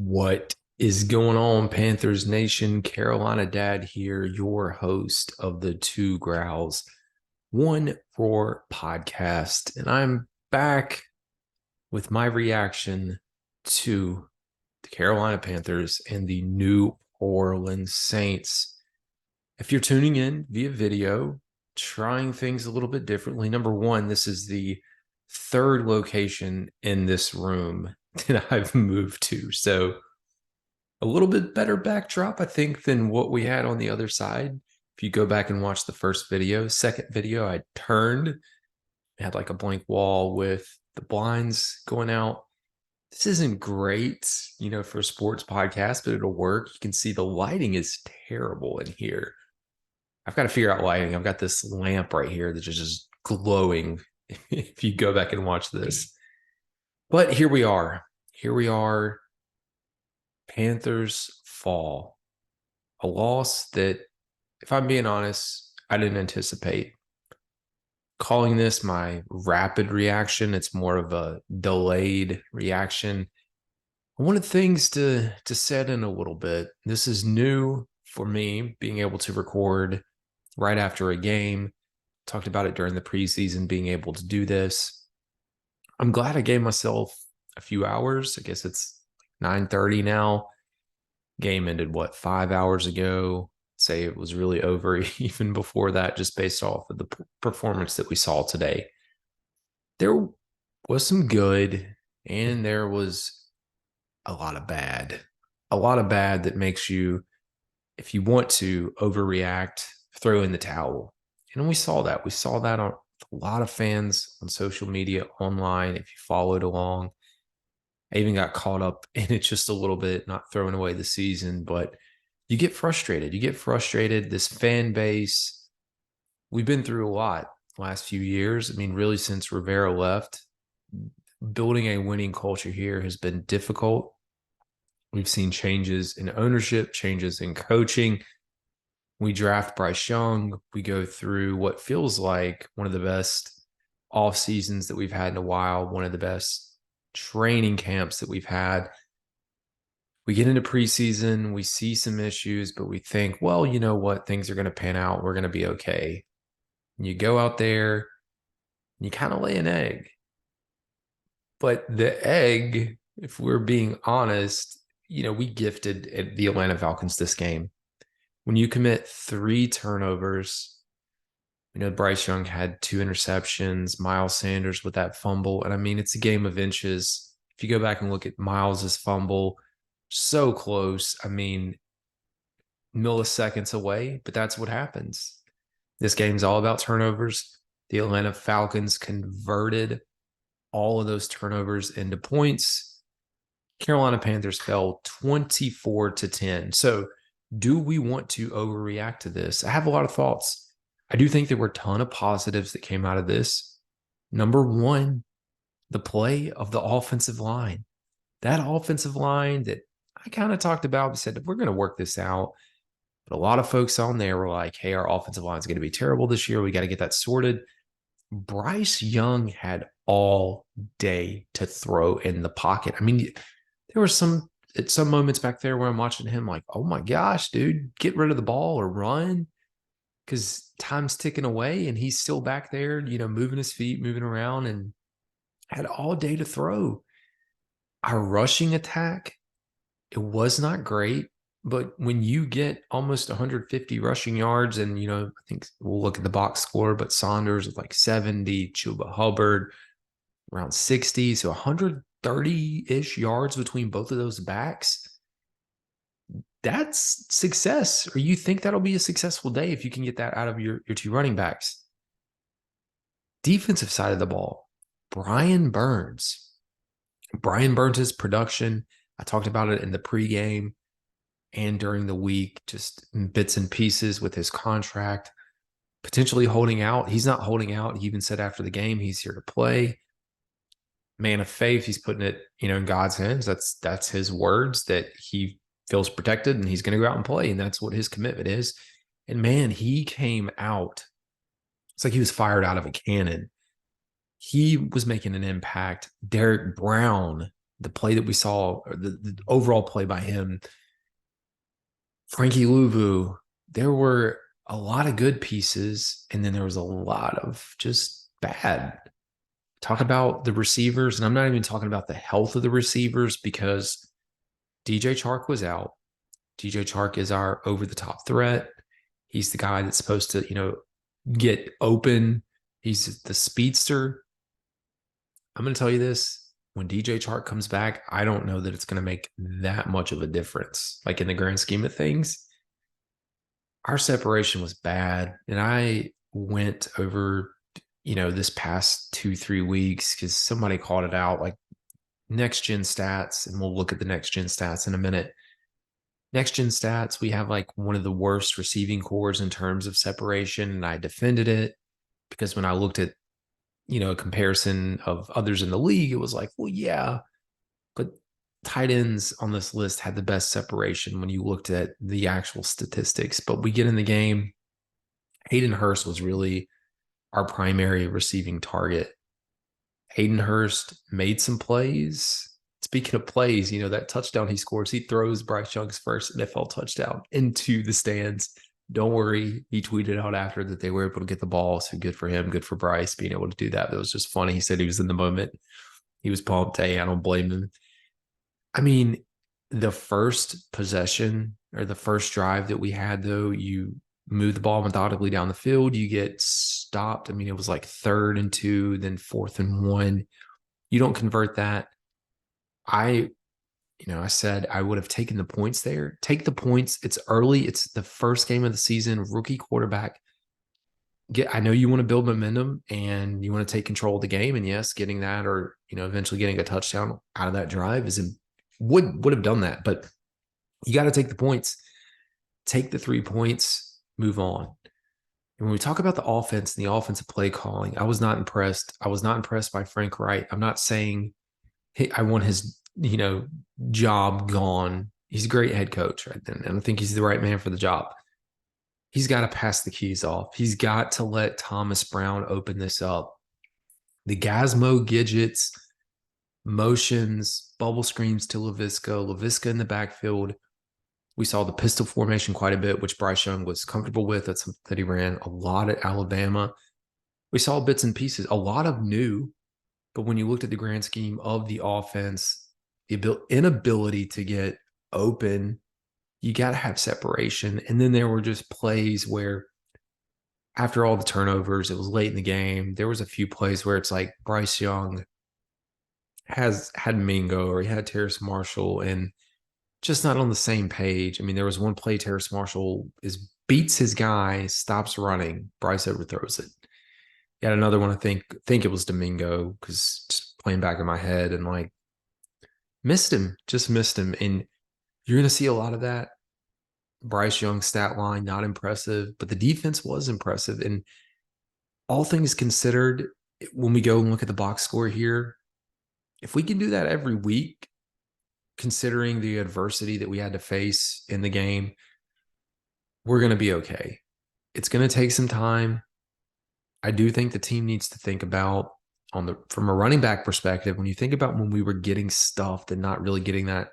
What is going on, Panthers Nation? Carolina Dad here, your host of the Two Growls, One Roar podcast. And I'm back with my reaction to the Carolina Panthers and the New Orleans Saints. If you're tuning in via video, trying things a little bit differently, number one, this is the third location in this room that I've moved to. So a little bit better backdrop, I think, than what we had on the other side. If you go back and watch the first video, second video, I turned, had like a blank wall with the blinds going out. This isn't great, for a sports podcast, but it'll work. You can see the lighting is terrible in here. I've got to figure out lighting. I've got this lamp right here that's just glowing if you go back and watch this. But here we are. Here we are. Panthers fall. A loss that, if I'm being honest, I didn't anticipate. Calling this my rapid reaction, it's more of a delayed reaction. I wanted things to set in a little bit. This is new for me, being able to record right after a game. Talked about it during the preseason, being able to do this. I'm glad I gave myself a few hours. I guess it's 9:30 now. Game ended, 5 hours ago? Say it was really over even before that, just based off of the performance that we saw today. There was some good, and there was a lot of bad. A lot of bad that makes you, if you want to overreact, throw in the towel. And we saw that. We saw that on a lot of fans on social media, online, if you followed along. I even got caught up in it just a little bit, not throwing away the season, but you get frustrated. You get frustrated. This fan base, we've been through a lot last few years. I mean, really since Rivera left, building a winning culture here has been difficult. We've seen changes in ownership, changes in coaching. We draft Bryce Young. We go through what feels like one of the best off seasons that we've had in a while, one of the best training camps that we've had. We get into preseason, we see some issues, but we think, well, you know what? Things are going to pan out. We're going to be okay. And you go out there, and you kind of lay an egg. But the egg, if we're being honest, we gifted the Atlanta Falcons this game. When you commit 3 turnovers, Bryce Young had 2 interceptions, Miles Sanders with that fumble. And I mean, it's a game of inches. If you go back and look at Miles's fumble, so close. I mean, milliseconds away, but that's what happens. This game's all about turnovers. The Atlanta Falcons converted all of those turnovers into points. Carolina Panthers fell 24-10. So do we want to overreact to this? I have a lot of thoughts. I do think there were a ton of positives that came out of this. Number one, the play of the offensive line. That offensive line that I kind of talked about, said, we're going to work this out. But a lot of folks on there were like, hey, our offensive line is going to be terrible this year. We got to get that sorted. Bryce Young had all day to throw in the pocket. I mean, there were at some moments back there where I'm watching him like, oh my gosh, dude, get rid of the ball or run, because time's ticking away and he's still back there, moving his feet, moving around, and had all day to throw. Our rushing attack, it was not great, but when you get almost 150 rushing yards, and, I think we'll look at the box score, but Saunders with like 70, Chuba Hubbard around 60, so 130-ish yards between both of those backs. That's success. Or you think that'll be a successful day if you can get that out of your 2 running backs. Defensive side of the ball, Brian Burns. Brian Burns' production, I talked about it in the pregame and during the week, just in bits and pieces with his contract, potentially holding out. He's not holding out. He even said after the game, he's here to play. Man of faith, he's putting it, in God's hands. That's his words, that he feels protected and he's going to go out and play. And that's what his commitment is. And man, he came out. It's like he was fired out of a cannon. He was making an impact. Derek Brown the play that we saw, or the overall play by him, Frankie Louvu, there were a lot of good pieces, and then there was a lot of just bad. Talk about the receivers, and I'm not even talking about the health of the receivers because DJ Chark was out. DJ Chark is our over-the-top threat. He's the guy that's supposed to, get open. He's the speedster. I'm going to tell you this. When DJ Chark comes back, I don't know that it's going to make that much of a difference. Like in the grand scheme of things, our separation was bad. And I went over, this past 2-3 weeks because somebody called it out, like next gen stats. And we'll look at the next gen stats in a minute. Next gen stats, we have like one of the worst receiving cores in terms of separation. And I defended it because when I looked at, a comparison of others in the league, it was like, well, yeah, but tight ends on this list had the best separation when you looked at the actual statistics. But we get in the game. Hayden Hurst was really our primary receiving target. Hayden Hurst made some plays. Speaking of plays, that touchdown he scores, he throws Bryce Young's first NFL touchdown into the stands. Don't worry. He tweeted out after that they were able to get the ball. So good for him. Good for Bryce being able to do that. It was just funny. He said he was in the moment. He was pumped. Hey, I don't blame him. I mean, the first possession or the first drive that we had, though, you move the ball methodically down the field. You get stopped. I mean, it was like 3rd and 2, then 4th and 1. You don't convert that. I said I would have taken the points there. Take the points. It's early. It's the first game of the season. Rookie quarterback. I know you want to build momentum and you want to take control of the game. And yes, getting that or eventually getting a touchdown out of that drive would have done that. But you got to take the points. Take the 3 points. Move on. And when we talk about the offense and the offensive play calling, I was not impressed. I was not impressed by Frank Reich. I'm not saying I want his job gone. He's a great head coach, right? And I think he's the right man for the job. He's got to pass the keys off. He's got to let Thomas Brown open this up. The Gazmo Gidgets, motions, bubble screens to LaVisca in the backfield. We saw the pistol formation quite a bit, which Bryce Young was comfortable with. That's something that he ran a lot at Alabama. We saw bits and pieces, a lot of new. But when you looked at the grand scheme of the offense, the inability to get open, you got to have separation. And then there were just plays where after all the turnovers, it was late in the game. There was a few plays where it's like Bryce Young had Mingo or he had Terrace Marshall and just not on the same page. I mean, there was one play Terrace Marshall beats his guy, stops running. Bryce overthrows it. He had another one, I think it was Domingo, because just playing back in my head and like just missed him. And you're going to see a lot of that. Bryce Young stat line, not impressive, but the defense was impressive. And all things considered, when we go and look at the box score here, if we can do that every week, considering the adversity that we had to face in the game, we're going to be okay. It's going to take some time. I do think the team needs to think about from a running back perspective, when you think about when we were getting stuffed and not really getting that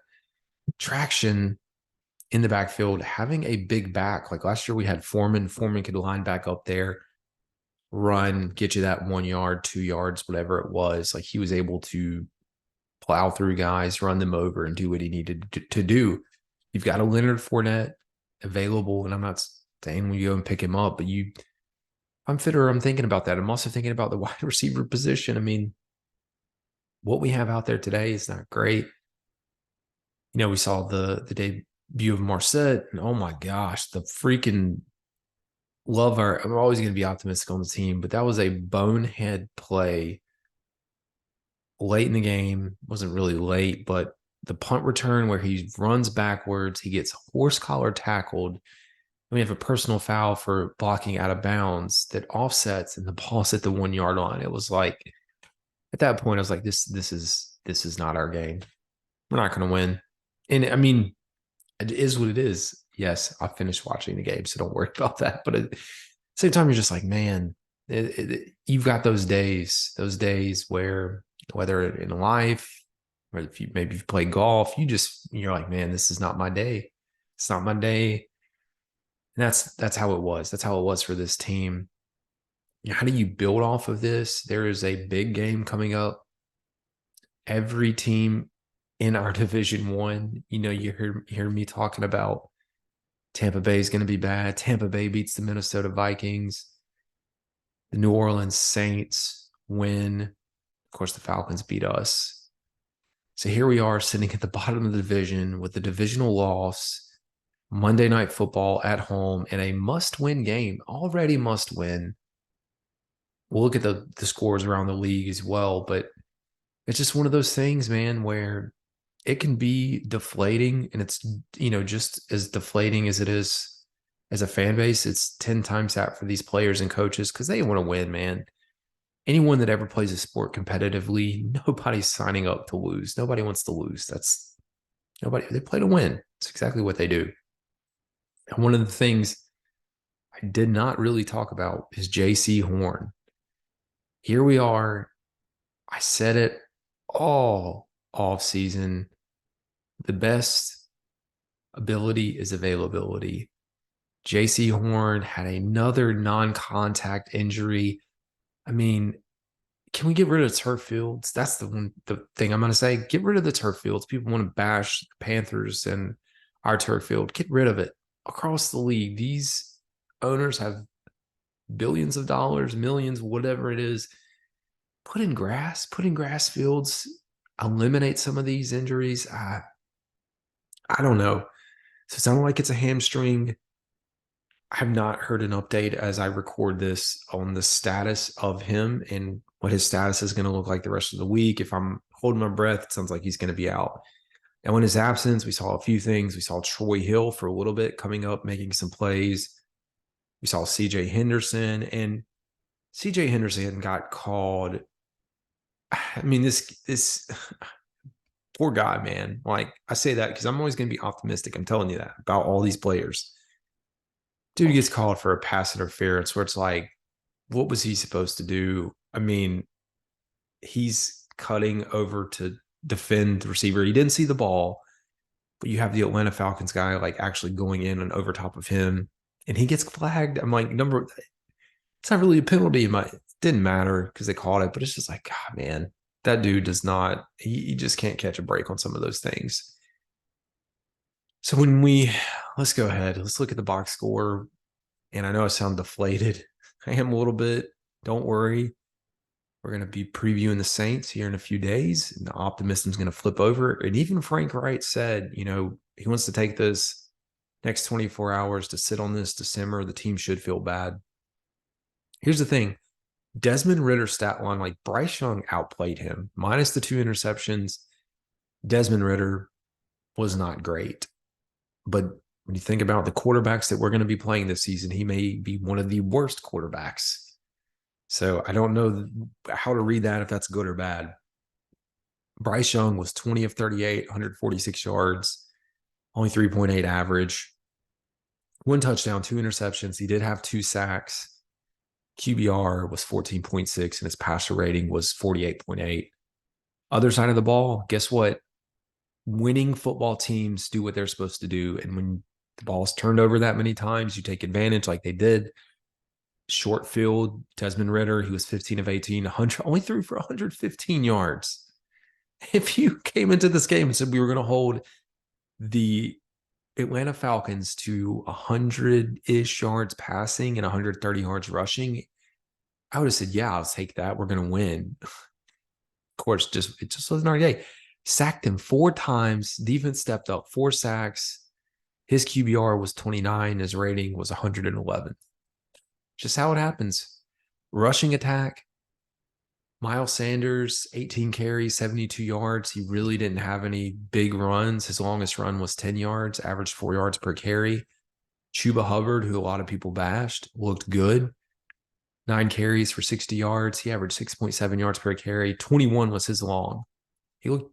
traction in the backfield, having a big back, like last year we had Foreman could line back up there, run, get you that 1 yard, 2 yards, whatever it was. Like he was able to plow through guys, run them over and do what he needed to do. You've got a Leonard Fournette available, and I'm not saying when you go and pick him up, but I'm thinking about that. I'm also thinking about the wide receiver position. I mean, what we have out there today is not great. We saw the debut of Marcet, and oh my gosh, the freaking I'm always going to be optimistic on the team, but that was a bonehead play late in the game. Wasn't really late, but the punt return where he runs backwards, he gets horse collar tackled. We have a personal foul for blocking out of bounds that offsets, and the ball's at the 1 yard line. It was like, at that point, I was like, this is not our game. We're not going to win. And I mean, it is what it is. Yes, I finished watching the game, so don't worry about that. But at the same time, you're just like, man, you've got those days where, whether in life, or if you maybe you've played golf, you're like, man, this is not my day. It's not my day. And that's how it was. That's how it was for this team. How do you build off of this? There is a big game coming up. Every team in our Division One, you hear me talking about Tampa Bay is going to be bad. Tampa Bay beats the Minnesota Vikings. The New Orleans Saints win. Of course, the Falcons beat us. So here we are sitting at the bottom of the division with the divisional loss, Monday Night Football at home, and a must-win game. Already must win. We'll look at the scores around the league as well, but it's just one of those things, man, where it can be deflating, and it's, just as deflating as it is as a fan base, it's 10 times that for these players and coaches because they want to win, man. Anyone that ever plays a sport competitively, nobody's signing up to lose. Nobody wants to lose. That's nobody. They play to win. It's exactly what they do. And one of the things I did not really talk about is J.C. Horn. Here we are. I said it all off season. The best ability is availability. J.C. Horn had another non-contact injury. I mean, can we get rid of turf fields? That's the thing I'm going to say. Get rid of the turf fields. People want to bash the Panthers and our turf field. Get rid of it. Across the league, these owners have billions of dollars, millions, whatever it is. Put in grass fields, eliminate some of these injuries. I don't know. So it sounded like it's a hamstring. I have not heard an update as I record this on the status of him and what his status is going to look like the rest of the week. If I'm holding my breath, it sounds like he's going to be out. And in his absence, we saw a few things. We saw Troy Hill for a little bit coming up, making some plays. We saw CJ Henderson, and CJ Henderson got called. I mean, this poor guy, man. Like, I say that because I'm always going to be optimistic. I'm telling you that about all these players. Dude gets called for a pass interference where it's like, what was he supposed to do? I mean, he's cutting over to defend the receiver. He didn't see the ball, but you have the Atlanta Falcons guy like actually going in and over top of him, and he gets flagged. I'm like, it's not really a penalty. It didn't matter because they called it, but it's just like, God, man, that dude does not, he just can't catch a break on some of those things. So let's go ahead. Let's look at the box score. And I know I sound deflated. I am a little bit. Don't worry. We're going to be previewing the Saints here in a few days. And the optimism is going to flip over. And even Frank Reich said, he wants to take this next 24 hours to sit on this, to simmer. The team should feel bad. Here's the thing. Desmond Ritter's stat line, like Bryce Young outplayed him. Minus the 2 interceptions, Desmond Ridder was not great. But when you think about the quarterbacks that we're going to be playing this season, he may be one of the worst quarterbacks. So I don't know how to read that, if that's good or bad. Bryce Young was 20 of 38, 146 yards, only 3.8 average. 1 touchdown, 2 interceptions. He did have 2 sacks. QBR was 14.6, and his passer rating was 48.8. Other side of the ball, guess what? Winning football teams do what they're supposed to do. And when the ball's turned over that many times, you take advantage like they did. Short field, Desmond Ridder, he was 15 of 18, only threw for 115 yards. If you came into this game and said we were going to hold the Atlanta Falcons to 100-ish yards passing and 130 yards rushing, I would have said, yeah, I'll take that. We're going to win. Of course, it just wasn't our day. Sacked him 4 times. Defense stepped up, 4 sacks. His QBR was 29. His rating was 111. Just how it happens. Rushing attack. Miles Sanders, 18 carries, 72 yards. He really didn't have any big runs. His longest run was 10 yards, averaged 4 yards per carry. Chuba Hubbard, who a lot of people bashed, looked good. 9 carries for 60 yards. He averaged 6.7 yards per carry. 21 was his long. He looked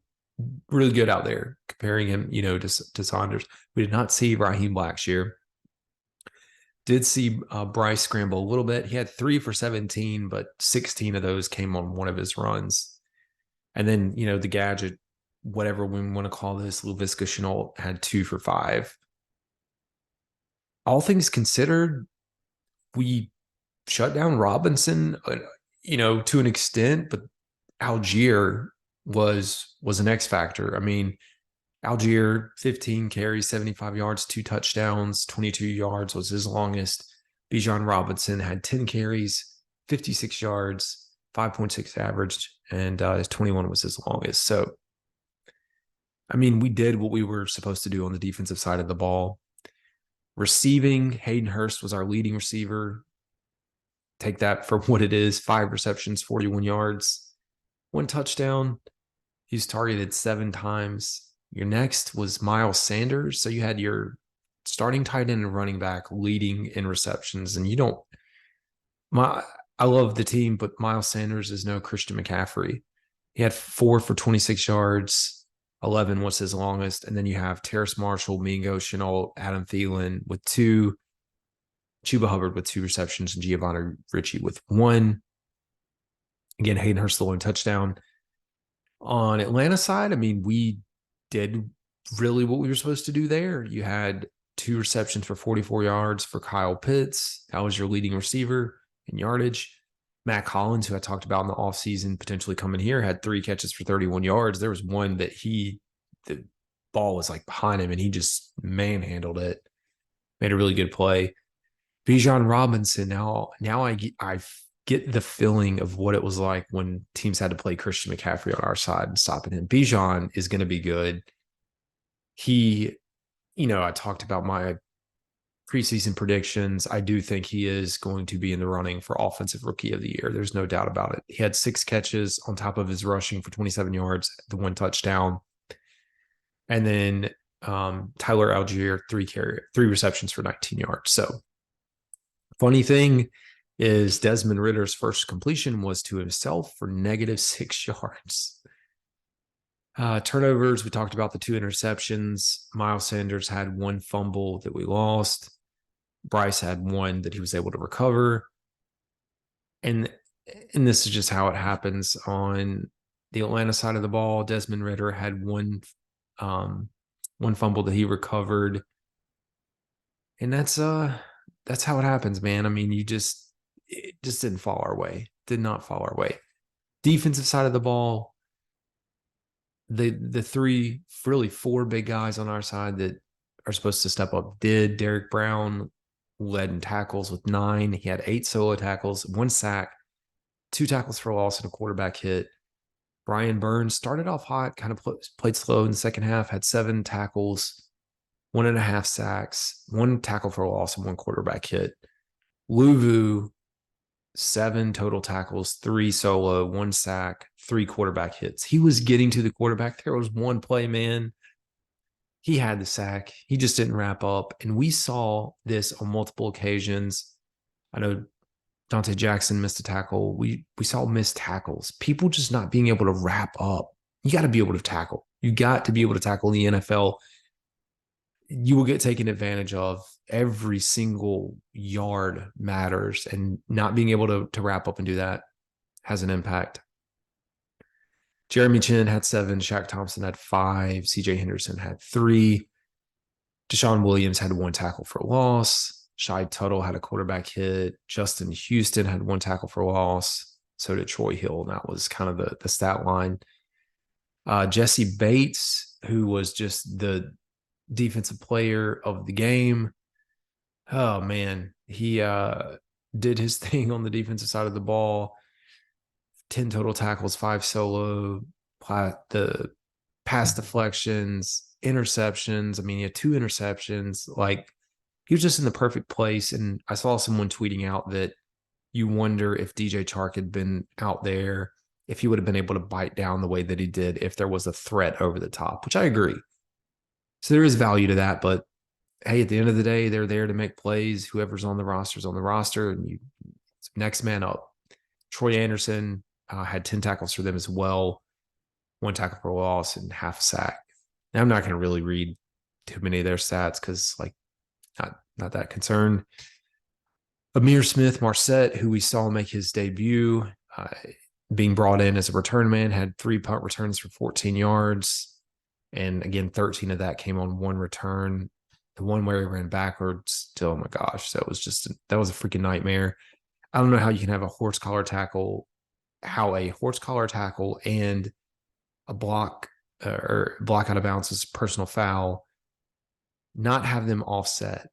really good out there, comparing him, to Saunders. We did not see Raheem Blackshear. Did see Bryce scramble a little bit. He had 3 for 17, but 16 of those came on one of his runs. And then, the gadget, whatever we want to call this. Laviska Shenault had 2 for 5. All things considered, we shut down Robinson, to an extent, but Algier was an X factor. I mean, Algier, 15 carries, 75 yards, 2 touchdowns, 22 yards was his longest. Bijan Robinson had 10 carries, 56 yards, 5.6 averaged, and his 21 was his longest. So, I mean, we did what we were supposed to do on the defensive side of the ball. Receiving, Hayden Hurst was our leading receiver. Take that for what it is. 5 receptions, 41 yards, 1 touchdown. He's targeted 7 times. Your next was Miles Sanders. So you had your starting tight end and running back leading in receptions. And I love the team, but Miles Sanders is no Christian McCaffrey. He had 4 for 26 yards. 11 was his longest. And then you have Terrace Marshall, Mingo, Shenault, Adam Thielen with 2. Chuba Hubbard with 2 receptions, and Giovanni Ritchie with 1. Again, Hayden Hurst the lone touchdown. On Atlanta side, I mean, we did really what we were supposed to do there. You had 2 receptions for 44 yards for Kyle Pitts. That was your leading receiver in yardage. Matt Collins, who I talked about in the offseason, potentially coming here, had 3 catches for 31 yards. There was one that the ball was like behind him, and he just manhandled it. Made a really good play. Bijan Robinson, now I get the feeling of what it was like when teams had to play Christian McCaffrey on our side and stopping him. Bijan is going to be good. I talked about my preseason predictions. I do think he is going to be in the running for Offensive Rookie of the Year. There's no doubt about it. He had 6 catches on top of his rushing for 27 yards, the 1 touchdown. And then Tyler Algier, 3 receptions for 19 yards. So, funny thing is Desmond Ritter's first completion was to himself for -6 yards. Turnovers, we talked about the 2 interceptions. Miles Sanders had 1 fumble that we lost. Bryce had 1 that he was able to recover. And this is just how it happens on the Atlanta side of the ball. Desmond Ridder had 1 fumble that he recovered. And that's how it happens, man. I mean, it just didn't fall our way. Did not fall our way. Defensive side of the ball, the 4 big guys on our side that are supposed to step up did. Derek Brown led in tackles with 9. He had 8 solo tackles, 1 sack, 2 tackles for loss, and a quarterback hit. Brian Burns started off hot, kind of played slow in the second half, had 7 tackles, 1.5 sacks, 1 tackle for loss, and 1 quarterback hit. Luvu, 7 total tackles, 3 solo, 1 sack, 3 quarterback hits. He was getting to the quarterback. There was 1 play, man. He had the sack. He just didn't wrap up. And we saw this on multiple occasions. I know Dante Jackson missed a tackle. We saw missed tackles. People just not being able to wrap up. You got to be able to tackle. You got to be able to tackle in the NFL. You will get taken advantage of. Every single yard matters, and not being able to wrap up and do that has an impact. Jeremy Chin had 7. Shaq Thompson had 5. CJ Henderson had 3. Deshaun Williams had 1 tackle for loss. Shai Tuttle had a quarterback hit. Justin Houston had 1 tackle for loss. So did Troy Hill. And that was kind of the stat line. Jesse Bates, who was just the defensive player of the game. Oh, man. He did his thing on the defensive side of the ball. 10 total tackles, 5 solo, the pass deflections, interceptions. I mean, he had 2 interceptions. Like, he was just in the perfect place. And I saw someone tweeting out that you wonder if DJ Chark had been out there, if he would have been able to bite down the way that he did if there was a threat over the top, which I agree. So there is value to that. But, hey, at the end of the day, they're there to make plays. Whoever's on the roster is on the roster, and next man up. Troy Anderson had 10 tackles for them as well, 1 tackle for loss and half a sack. Now, I'm not going to really read too many of their stats because, not that concerned. Amir Smith-Marset, who we saw make his debut, being brought in as a return man, had 3 punt returns for 14 yards. And again, 13 of that came on one return. The one where he ran backwards, oh my gosh, that was a freaking nightmare. I don't know how you can have a horse collar tackle, and a block or block out of bounds is personal foul, not have them offset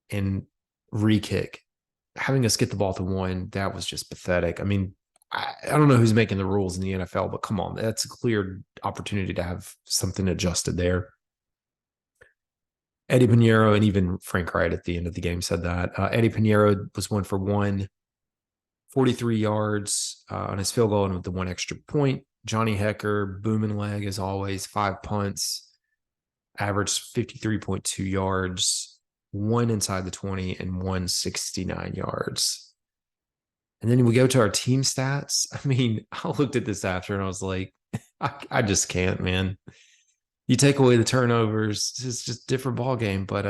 and re-kick, having us get the ball to one, that was just pathetic. I mean, I don't know who's making the rules in the NFL, but come on, that's a clear opportunity to have something adjusted there. Eddie Pinheiro and even Frank Wright at the end of the game said that. Eddie Pinheiro was 1 for 1, 43 yards on his field goal and with the one extra point. Johnny Hecker, booming leg as always, 5 punts, averaged 53.2 yards, 1 inside the 20 and 169 yards. And then we go to our team stats. I mean, I looked at this after and I was like, I just can't, man. You take away the turnovers, it's just a different ball game. But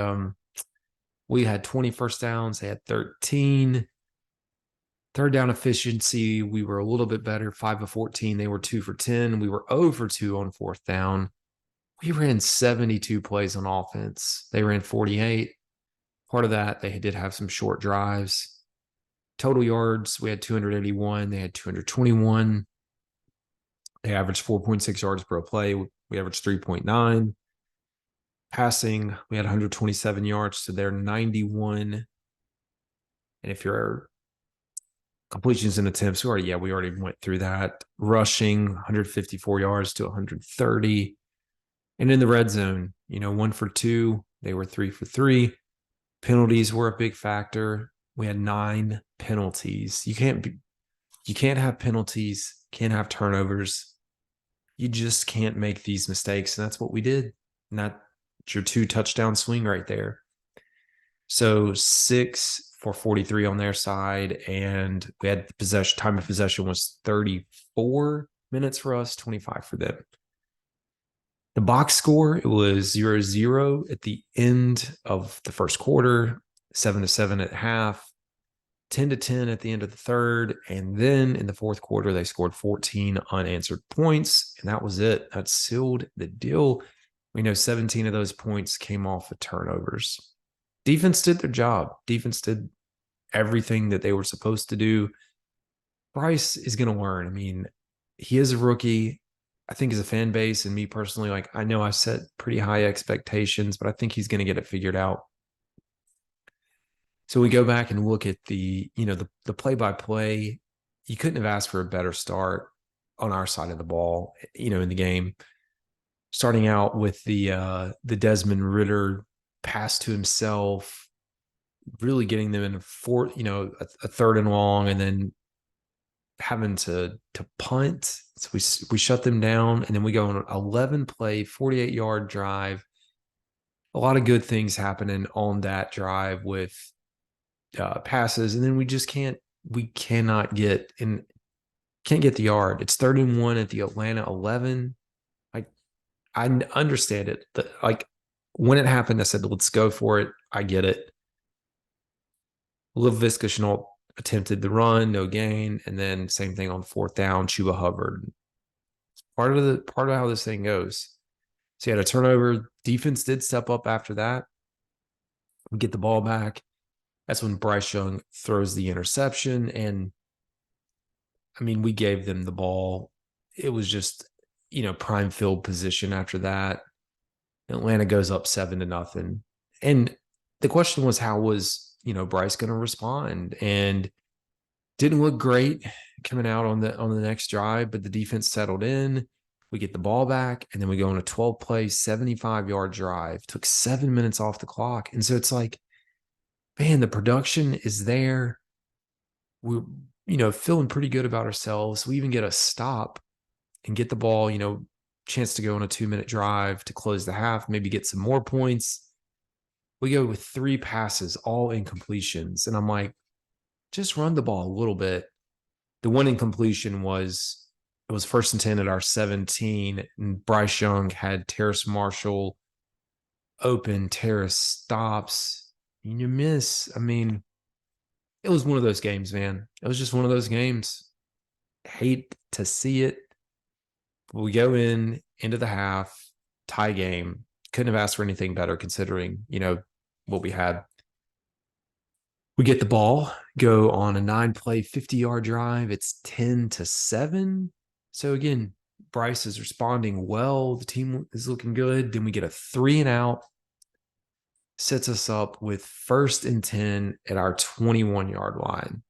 we had 20 first downs, they had 13. Third down efficiency, we were a little bit better, 5 of 14. They were 2 for 10. We were 0 for 2 on fourth down. We ran 72 plays on offense. They ran 48. Part of that, they did have some short drives. Total yards, we had 281. They had 221. They averaged 4.6 yards per play. We averaged 3.9. Passing, we had 127 yards to their 91. And if you're completions and attempts, we already went through that. Rushing, 154 yards to 130. And in the red zone, 1 for 2. They were 3 for 3. Penalties were a big factor. We had 9 penalties. You can't have penalties, can't have turnovers. You just can't make these mistakes. And that's what we did. And that's your 2 touchdown swing right there. So 6 for 43 on their side. And we had time of possession was 34 minutes for us, 25 for them. The box score, it was 0-0 at the end of the first quarter, 7-7 at half, 10-10 at the end of the third. And then in the fourth quarter, they scored 14 unanswered points. And that was it. That sealed the deal. We know 17 of those points came off of turnovers. Defense did their job. Defense did everything that they were supposed to do. Bryce is going to learn. I mean, he is a rookie. I think as a fan base and me personally, I know I set pretty high expectations, but I think he's going to get it figured out. So we go back and look at the play-by-play. You couldn't have asked for a better start on our side of the ball, in the game. Starting out with the Desmond Ridder pass to himself, really getting them in a 3rd and long, and then having to punt. So we shut them down, and then we go on an 11-play, 48-yard drive. A lot of good things happening on that drive with passes, and then we cannot get the yard. It's 3rd and 1 at the Atlanta 11. I understand it. When it happened, I said, let's go for it. I get it. Laviska Shenault attempted the run, no gain, and then same thing on 4th down, Chuba Hubbard. Part of how this thing goes. So you had a turnover. Defense did step up after that. We get the ball back. That's when Bryce Young throws the interception. And I mean, we gave them the ball. It was just, prime field position after that. Atlanta goes up 7-0. And the question was, how was, Bryce going to respond? And didn't look great coming out on the next drive, but the defense settled in. We get the ball back, and then we go on a 12-play, 75-yard drive. Took 7 minutes off the clock. And so it's like, man, the production is there. We're, feeling pretty good about ourselves. We even get a stop and get the ball, chance to go on a 2-minute drive to close the half, maybe get some more points. We go with 3 passes, all incompletions. And I'm like, just run the ball a little bit. The one incompletion was 1st and 10 at our 17, and Bryce Young had Terrace Marshall open. Terrace stops, and you miss. I mean, it was one of those games, man. It was just one of those games. Hate to see it. We go into the half. tie game. Couldn't have asked for anything better considering, what we had. We get the ball, go on a 9-play, 50-yard drive. It's 10-7. So again, Bryce is responding well. The team is looking good. Then we get a 3-and-out. Sets us up with 1st and 10 at our 21-yard line.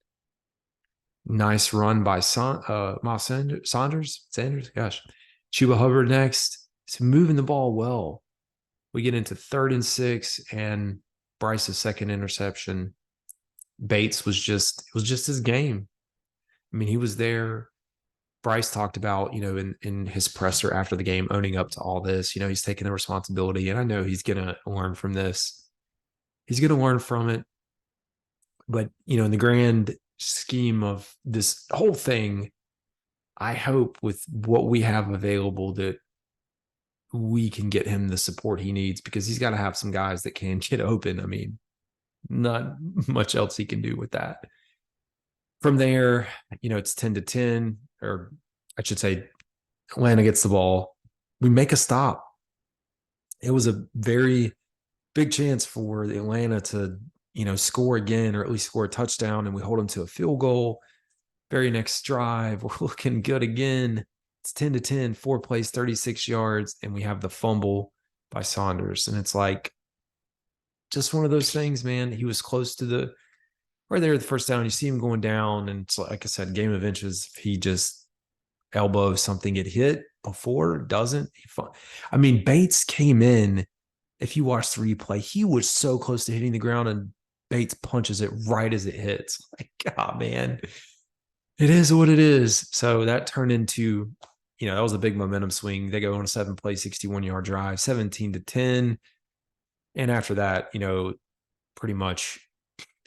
Nice run by Miles Sanders. Gosh. Chuba Hubbard next. He's moving the ball well. We get into 3rd and 6, and Bryce's second interception. Bates was just his game. I mean, he was there. Bryce talked about, in his presser after the game, owning up to all this. He's taking the responsibility, and I know he's going to learn from this. He's going to learn from it. But, in the grand scheme of this whole thing, I hope with what we have available that we can get him the support he needs, because he's got to have some guys that can get open. I mean, not much else he can do with that. From there, it's 10-10, or I should say Atlanta gets the ball. We make a stop. It was a very big chance for the Atlanta to, score again, or at least score a touchdown, and we hold them to a field goal. Very next drive, we're looking good again. It's 10-10, 4 plays, 36 yards, and we have the fumble by Saunders. And it's like just one of those things, man. He was close to right there at the first down. You see him going down, and it's like I said, game of inches. If he just elbows something, get hit before, doesn't. I mean, Bates came in. If you watch the replay, he was so close to hitting the ground, and Bates punches it right as it hits. Like, God, man. It is what it is. So that turned into, that was a big momentum swing. They go on a 7-play, 61-yard drive, 17-10. And after that, pretty much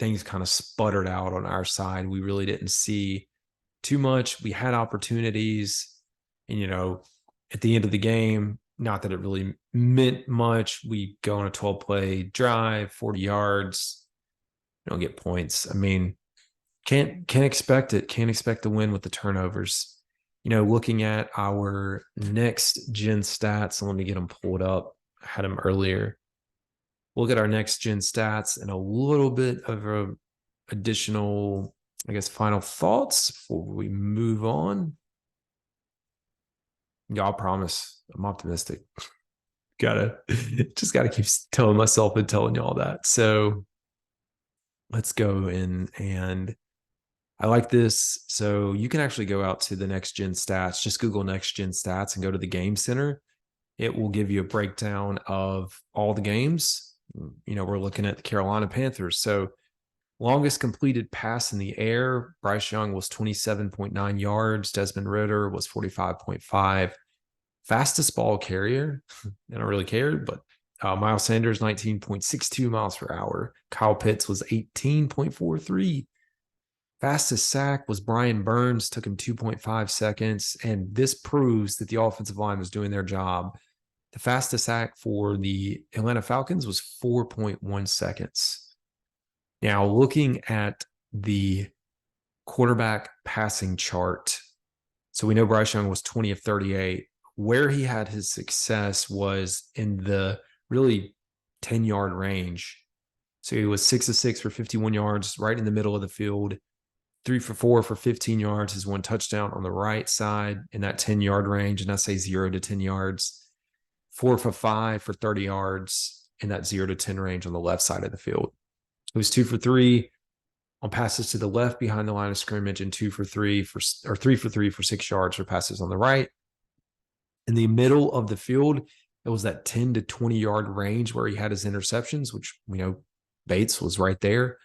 things kind of sputtered out on our side. We really didn't see too much. We had opportunities. And, at the end of the game, not that it really meant much. We go on a 12-play drive, 40 yards. We don't get points. I mean, can't expect it. Can't expect to win with the turnovers. Looking at our next gen stats, let me get them pulled up. I had them earlier. Look at our next gen stats and a little bit of a additional, final thoughts before we move on. Y'all promise I'm optimistic. Just gotta keep telling myself and telling y'all that. So let's go in, and I like this. So you can actually go out to the next gen stats, just Google next gen stats and go to the game center. It will give you a breakdown of all the games. We're looking at the Carolina Panthers. So longest completed pass in the air, Bryce Young was 27.9 yards. Desmond Ridder was 45.5. Fastest ball carrier, I don't really care, but Miles Sanders, 19.62 miles per hour. Kyle Pitts was 18.43. Fastest sack was Brian Burns, took him 2.5 seconds. And this proves that the offensive line was doing their job. The fastest sack for the Atlanta Falcons was 4.1 seconds. Now, looking at the quarterback passing chart, so we know Bryce Young was 20 of 38. Where he had his success was in the really 10-yard range. So he was 6 of 6 for 51 yards, right in the middle of the field. 3 for 4 for 15 yards, his 1 touchdown on the right side in that 10-yard range. And I say 0 to 10 yards. 4 for 5 for 30 yards in that 0 to 10 range on the left side of the field. It was 2 for 3 on passes to the left behind the line of scrimmage, and 3 for 3 for 6 yards for passes on the right. In the middle of the field, it was that 10 to 20-yard range where he had his interceptions, which we know Bates was right there.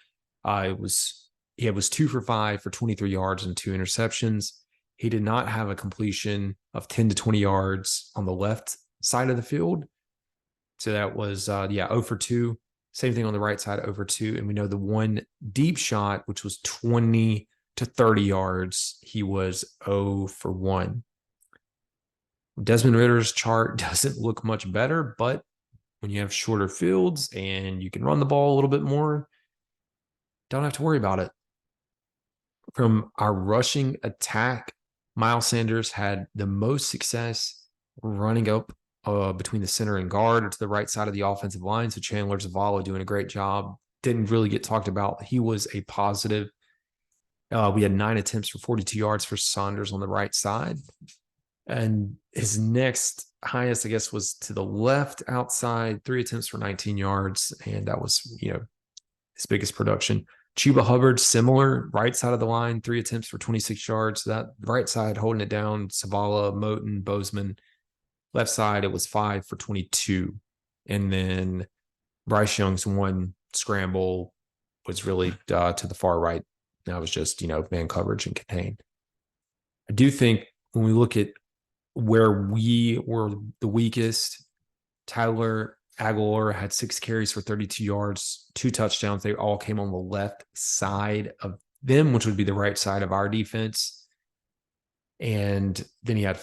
It was 2 for 5 for 23 yards and 2 interceptions. He did not have a completion of 10 to 20 yards on the left side of the field. So that was, 0 for 2. Same thing on the right side, 0 for 2. And we know the one deep shot, which was 20 to 30 yards, he was 0 for 1. Desmond Ridder's chart doesn't look much better, but when you have shorter fields and you can run the ball a little bit more, don't have to worry about it. From our rushing attack, Miles Sanders had the most success running up between the center and guard or to the right side of the offensive line. So Chandler Zavala doing a great job. Didn't really get talked about. He was a positive. We had 9 attempts for 42 yards for Saunders on the right side. And his next highest, I guess, was to the left outside, 3 attempts for 19 yards. And that was, his biggest production. Chuba Hubbard, similar, right side of the line, 3 attempts for 26 yards. That right side holding it down, Savala, Moten, Bozeman. Left side, it was 5 for 22. And then Bryce Young's 1 scramble was really to the far right. That was just, man coverage and contain. I do think when we look at where we were the weakest, Tyler Aguilar had 6 carries for 32 yards, 2 touchdowns. They all came on the left side of them, which would be the right side of our defense. And then he had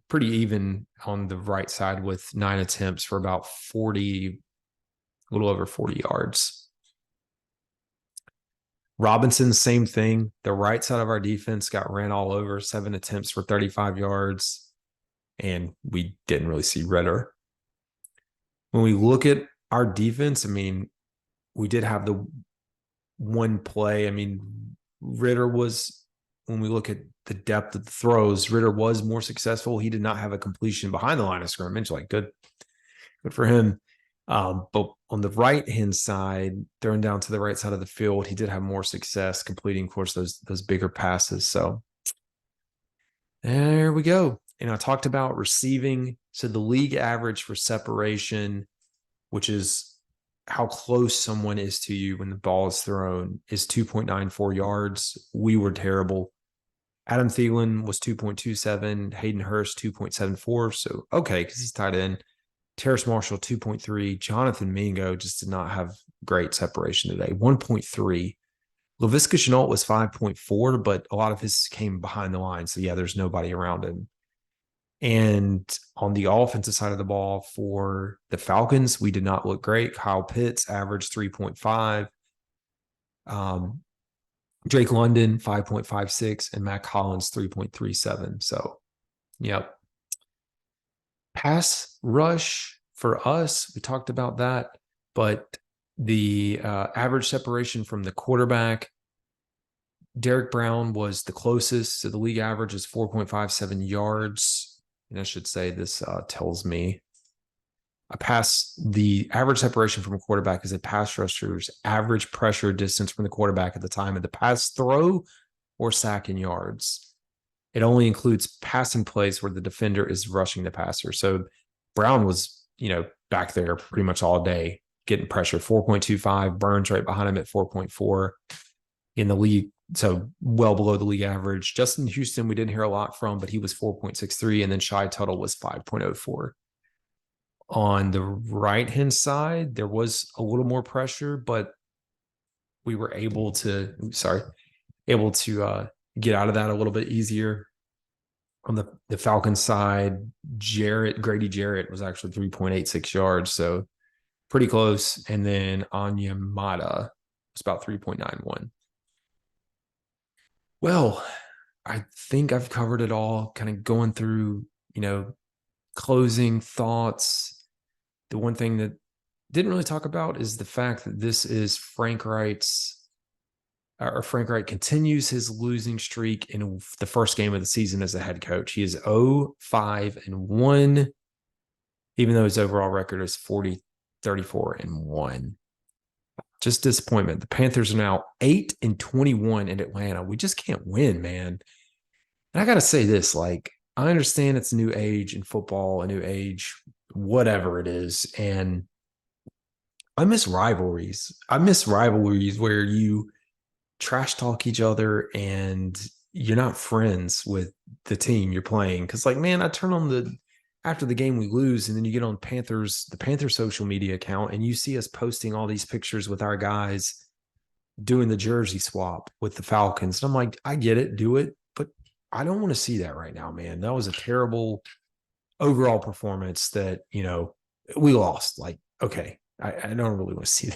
pretty even on the right side with 9 attempts for about 40, a little over 40 yards. Robinson, same thing. The right side of our defense got ran all over, 7 attempts for 35 yards. And we didn't really see Ritter. When we look at our defense, we did have the one play. Ritter was, when we look at the depth of the throws, Ritter was more successful. He did not have a completion behind the line of scrimmage. Good for him. But on the right-hand side, throwing down to the right side of the field, he did have more success completing, of course, those bigger passes. So there we go. And I talked about receiving. So the league average for separation, which is how close someone is to you when the ball is thrown, is 2.94 yards. We were terrible. Adam Thielen was 2.27. Hayden Hurst, 2.74. So, okay, because he's tied in. Terrace Marshall, 2.3. Jonathan Mingo just did not have great separation today, 1.3. Laviska Shenault was 5.4, but a lot of his came behind the line. So, yeah, there's nobody around him. And on the offensive side of the ball for the Falcons, we did not look great. Kyle Pitts averaged 3.5. Drake London, 5.56, and Matt Collins, 3.37. So, yep. Pass rush for us, we talked about that, but the average separation from the quarterback, Derek Brown was the closest. So the league average is 4.57 yards. And I should say this tells me the average separation from a quarterback is a pass rusher's average pressure distance from the quarterback at the time of the pass throw or sack in yards. It only includes passing plays where the defender is rushing the passer. So Brown was, back there pretty much all day getting pressure, 4.25. Burns right behind him at 4.4 in the league. So well below the league average. Justin Houston, we didn't hear a lot from, but he was 4.63. And then Shai Tuttle was 5.04. On the right-hand side, there was a little more pressure, but we were able to get out of that a little bit easier. On the Falcons side, Grady Jarrett was actually 3.86 yards, so pretty close. And then Onyemata was about 3.91. Well, I think I've covered it all, kind of going through, closing thoughts. The one thing that didn't really talk about is the fact that this is Frank Reich continues his losing streak in the first game of the season as a head coach. He is 0-5-1, even though his overall record is 40-34-1. Just disappointment. The Panthers are now 8-21 in Atlanta. We just can't win, man. And I got to say this, I understand it's a new age in football, a new age, whatever it is. And I miss rivalries. I miss rivalries where you trash talk each other and you're not friends with the team you're playing. Because, I turn on after the game we lose, and then you get on the Panthers social media account, and you see us posting all these pictures with our guys doing the jersey swap with the Falcons. And I'm like, I get it, do it, but I don't want to see that right now, man. That was a terrible overall performance that, we lost. Okay, I don't really want to see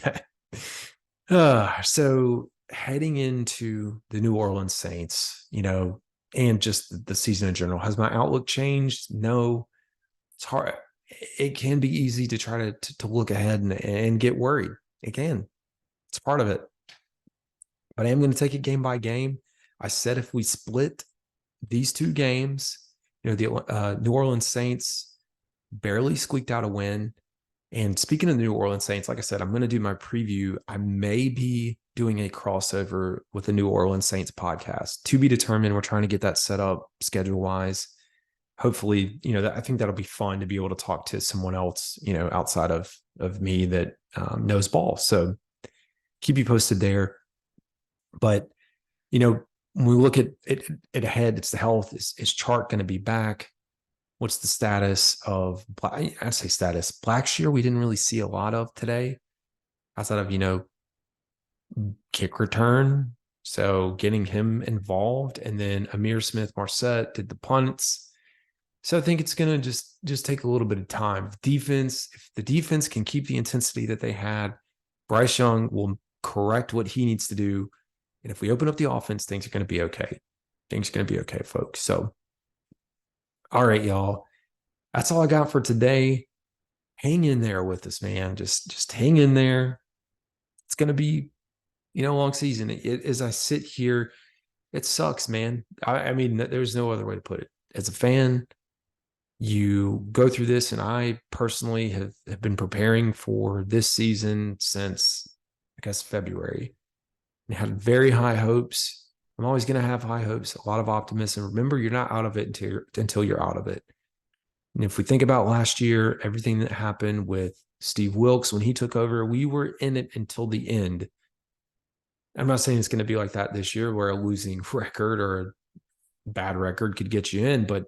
that. So heading into the New Orleans Saints, and just the season in general, has my outlook changed? No. It's hard. it can be easy to try to look ahead and get worried. It can. It's part of it. But I am going to take it game by game. I said if we split these two games, the New Orleans Saints barely squeaked out a win. And speaking of the New Orleans Saints, like I said, I'm going to do my preview. I may be doing a crossover with the New Orleans Saints podcast, to be determined. We're trying to get that set up schedule-wise. Hopefully, I think that'll be fun to be able to talk to someone else, outside of me that knows ball. So keep you posted there. But, when we look at it ahead, it's the health. Is Chark going to be back? What's the status of Blackshear? We didn't really see a lot of today outside of, kick return. So getting him involved, and then Amir Smith-Marset did the punts. So I think it's going to just take a little bit of time. If the defense can keep the intensity that they had, Bryce Young will correct what he needs to do. And if we open up the offense, things are going to be okay. Things are going to be okay, folks. So, all right, y'all. That's all I got for today. Hang in there with us, man. Just hang in there. It's going to be, a long season. As I sit here, it sucks, man. I mean, there's no other way to put it. As a fan, you go through this, and I personally have been preparing for this season since, I guess, February. And had very high hopes. I'm always going to have high hopes, a lot of optimism. Remember, you're not out of it until you're out of it. And if we think about last year, everything that happened with Steve Wilks when he took over, we were in it until the end. I'm not saying it's going to be like that this year, where a losing record or a bad record could get you in. But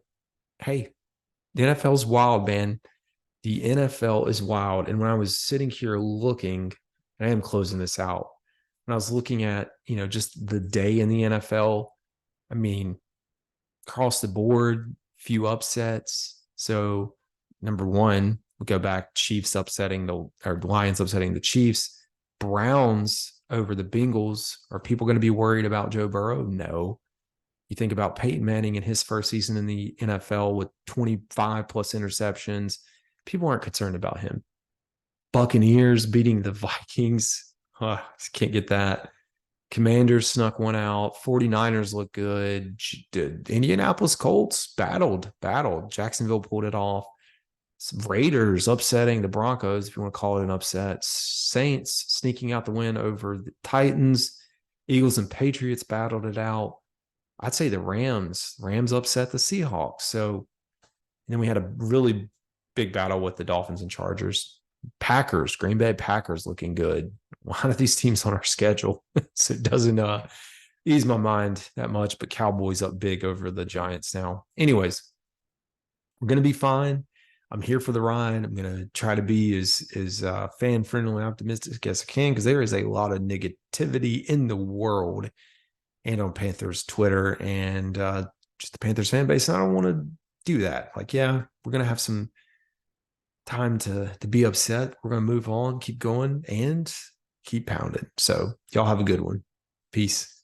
hey, the NFL's wild, man. The NFL is wild. And when I was sitting here looking, and I am closing this out, when I was looking at, just the day in the NFL, I mean, across the board, few upsets. So number one, we go back, Lions upsetting the Chiefs, Browns over the Bengals. Are people going to be worried about Joe Burrow? No. You think about Peyton Manning in his first season in the NFL with 25 plus interceptions. People aren't concerned about him. Buccaneers beating the Vikings. Can't get that. Commanders snuck one out. 49ers look good. Indianapolis Colts battled. Jacksonville pulled it off. Raiders upsetting the Broncos, if you want to call it an upset. Saints sneaking out the win over the Titans. Eagles and Patriots battled it out. I'd say the Rams upset the Seahawks. So, and then we had a really big battle with the Dolphins and Chargers. Green Bay Packers looking good. A lot of these teams on our schedule, so it doesn't ease my mind that much. But Cowboys up big over the Giants now. Anyways, we're going to be fine. I'm here for the ride. I'm going to try to be as fan-friendly and optimistic as I can, because there is a lot of negativity in the world and on Panthers Twitter and just the Panthers fan base. And I don't want to do that. Like, yeah, we're going to have some time to be upset. We're going to move on, keep going, and keep pounding. So y'all have a good one. Peace.